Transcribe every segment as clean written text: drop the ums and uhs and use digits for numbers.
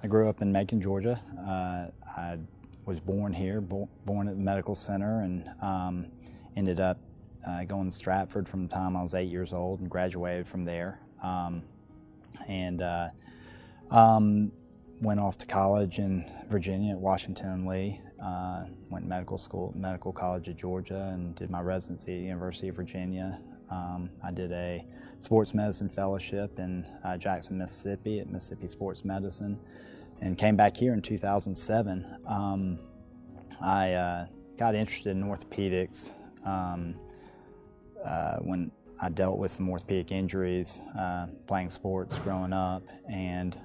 I grew up in Macon, Georgia. I was born here, born at the medical center, and ended up going to Stratford from the time I was 8 years old and graduated from there. Went off to college in Virginia at Washington and Lee. Went to medical school at Medical College of Georgia and did my residency at the University of Virginia. I did a sports medicine fellowship in Jackson, Mississippi at Mississippi Sports Medicine, and came back here in 2007. I got interested in orthopedics when I dealt with some orthopedic injuries playing sports growing up, and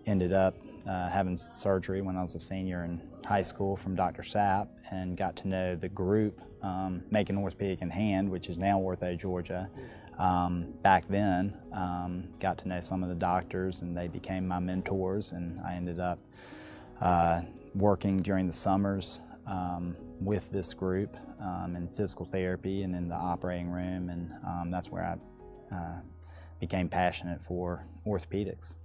ended up having surgery when I was a senior in high school from Dr. Sapp, and got to know the group, Macon Orthopedic and Hand, which is now Ortho Georgia. Back then, got to know some of the doctors, and they became my mentors, and I ended up working during the summers with this group in physical therapy and in the operating room, and that's where I became passionate for orthopedics.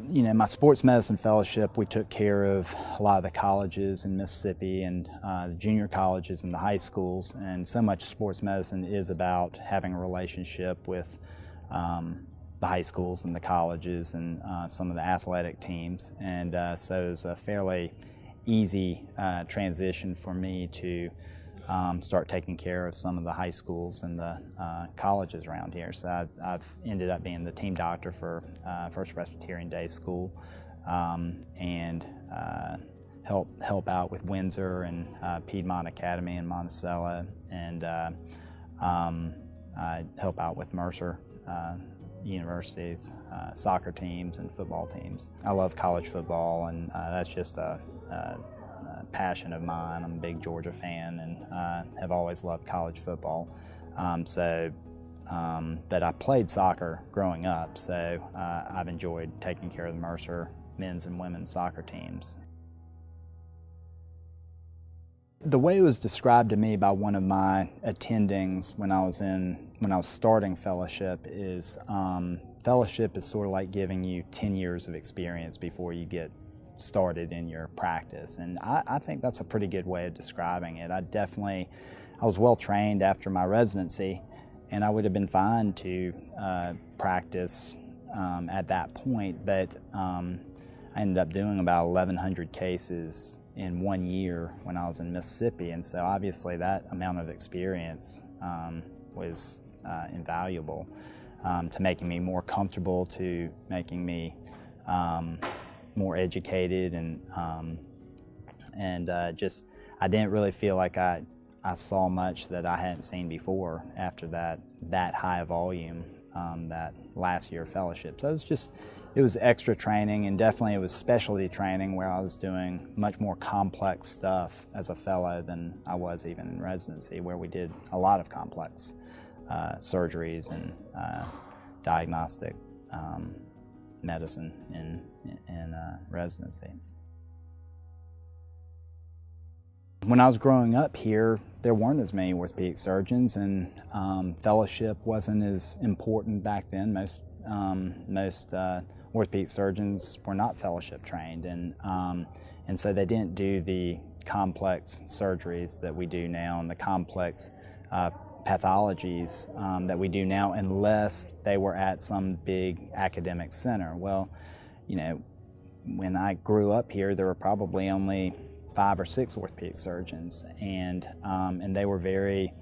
You know, my sports medicine fellowship, we took care of a lot of the colleges in Mississippi and the junior colleges and the high schools, and so much sports medicine is about having a relationship with the high schools and the colleges and some of the athletic teams, and so it was a fairly easy transition for me to start taking care of some of the high schools and the colleges around here. So I've ended up being the team doctor for First Presbyterian Day School, and help out with Windsor and Piedmont Academy in Monticello, and I help out with Mercer University's soccer teams and football teams. I love college football, and that's just a passion of mine. I'm a big Georgia fan, and have always loved college football. But I played soccer growing up, so I've enjoyed taking care of the Mercer men's and women's soccer teams. The way it was described to me by one of my attendings when I was starting fellowship is fellowship is sort of like giving you 10 years of experience before you get started in your practice, and I think that's a pretty good way of describing it. I was well trained after my residency, and I would have been fine to practice at that point, but I ended up doing about 1,100 cases in 1 year when I was in Mississippi, and so obviously that amount of experience was invaluable to making me more comfortable, to making me more educated, and just I didn't really feel like I saw much that I hadn't seen before after that high volume that last year fellowship. So it was extra training, and definitely it was specialty training where I was doing much more complex stuff as a fellow than I was even in residency, where we did a lot of complex surgeries and diagnostic medicine in residency. When I was growing up here, there weren't as many orthopedic surgeons, and fellowship wasn't as important back then. Most orthopedic surgeons were not fellowship trained, and so they didn't do the complex surgeries that we do now and the complex pathologies that we do now, unless they were at some big academic center. Well, you know, when I grew up here, there were probably only 5 or 6 orthopedic surgeons, and they were very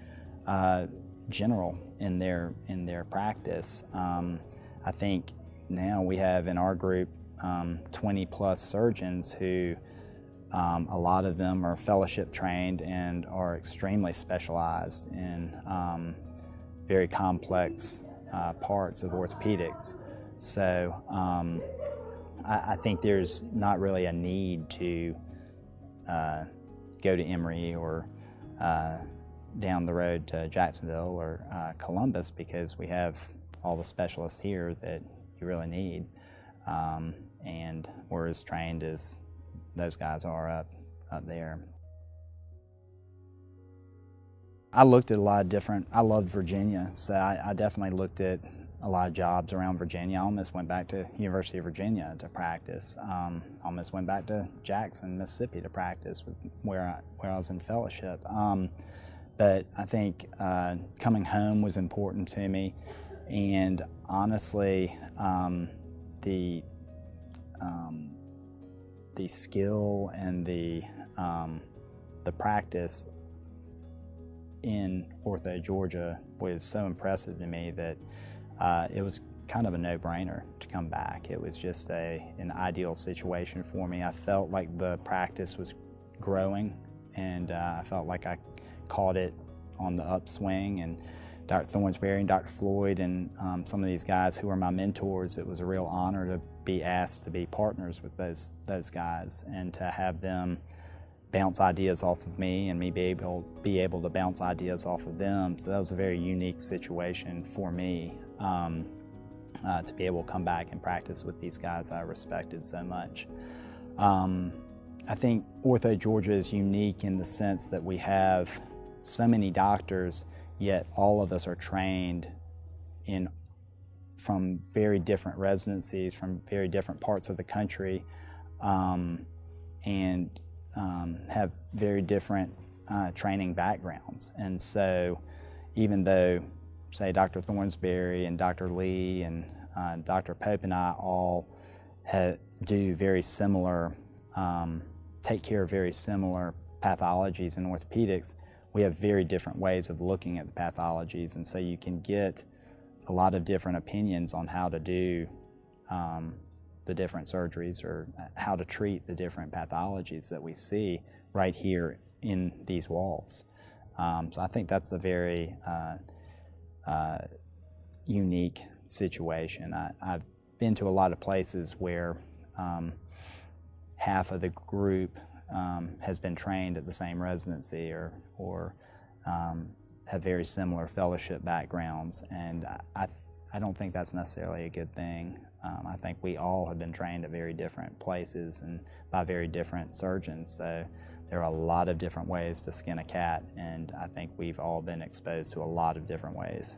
general in their practice. I think now we have in our group 20 plus surgeons who a lot of them are fellowship trained and are extremely specialized in very complex parts of orthopedics. So I think there's not really a need to go to Emory or down the road to Jacksonville or Columbus, because we have all the specialists here that you really need, and we're as trained as those guys are up there. I looked at a lot of different, I loved Virginia, so I definitely looked at a lot of jobs around Virginia. I almost went back to University of Virginia to practice. Almost went back to Jackson, Mississippi to practice where I was in fellowship. But I think coming home was important to me, and honestly, the skill and the practice in Ortho Georgia was so impressive to me that it was kind of a no-brainer to come back. It was just an ideal situation for me. I felt like the practice was growing, and I felt like I caught it on the upswing, and Dr. Thornsberry and Dr. Floyd and some of these guys who were my mentors, it was a real honor to be asked to be partners with those guys and to have them bounce ideas off of me and me be able to bounce ideas off of them. So that was a very unique situation for me to be able to come back and practice with these guys I respected so much. I think Ortho Georgia is unique in the sense that we have so many doctors, yet all of us are trained from very different residencies, from very different parts of the country, and have very different training backgrounds. And so even though, say, Dr. Thornsberry and Dr. Lee and Dr. Pope and I all do very similar, take care of very similar pathologies in orthopedics, we have very different ways of looking at the pathologies, and so you can get a lot of different opinions on how to do the different surgeries or how to treat the different pathologies that we see right here in these walls. So I think that's a very unique situation. I've been to a lot of places where half of the group has been trained at the same residency or have very similar fellowship backgrounds, and I don't think that's necessarily a good thing. I think we all have been trained at very different places and by very different surgeons, so there are a lot of different ways to skin a cat, and I think we've all been exposed to a lot of different ways.